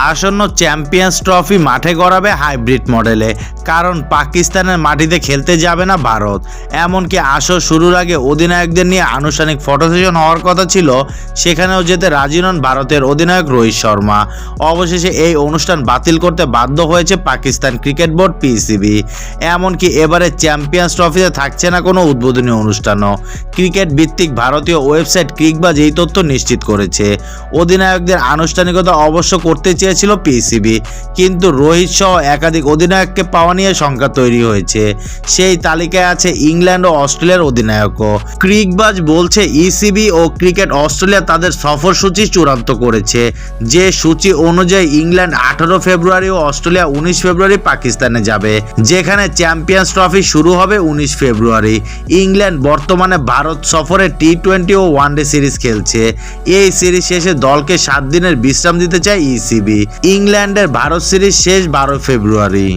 আসন্ন champions trophy মাঠে গড়াবে hybrid মডেলে, কারণ পাকিস্তানের মাটিতে খেলতে যাবে না ভারত। এমনকি আসর শুরুর আগে অধিনায়কদের নিয়ে আনুষ্ঠানিক ফটো সেশন হওয়ার কথা ছিল, সেখানেও যেতে রাজি নন ভারতের অধিনায়ক রোহিত শর্মা। অবশেষে এই অনুষ্ঠান বাতিল করতে বাধ্য হয়েছে পাকিস্তান ক্রিকেট বোর্ড পিসিবি। এমনকি এবারে চ্যাম্পিয়ন্স ট্রফিতে থাকছে না কোনো উদ্বোধনী অনুষ্ঠানও। ক্রিকেট ভিত্তিক ভারতীয় ওয়েবসাইট ক্রিকবাজ এই তথ্য নিশ্চিত করেছে। অধিনায়কদের আনুষ্ঠানিকতা অবশ্য করতে চেয়েছিল পিসিবি, কিন্তু রোহিত সহ একাধিক অধিনায়ককে পাওয়া নিয়ে শঙ্কা তৈরি হয়েছে। সেই তালিকায় আছে ইংল্যান্ড ও অস্ট্রেলিয়ার অধিনায়কও। ক্রিকবাজ বলছে ইসিবি ও ক্রিকেট অস্ট্রেলিয়া তাদের সফরসূচি চূড়ান্ত করেছে। যে সূচি অনুযায়ী ইংল্যান্ড 18 ফেব্রুয়ারি ও অস্ট্রেলিয়া 19 ফেব্রুয়ারি পাকিস্তানে যাবে, যেখানে চ্যাম্পিয়ন্স ট্রফি শুরু হবে 19 ফেব্রুয়ারি। ইংল্যান্ড বর্তমানে ভারত সফরে টি-20 ও ওয়ানডে সিরিজ খেলছে। এই সিরিজ শেষে দলকে 7 দিনের বিশ্রাম দিতে চায় ইসিবি। ইংল্যান্ডের ভারত সিরিজ শেষ 12 ফেব্রুয়ারি।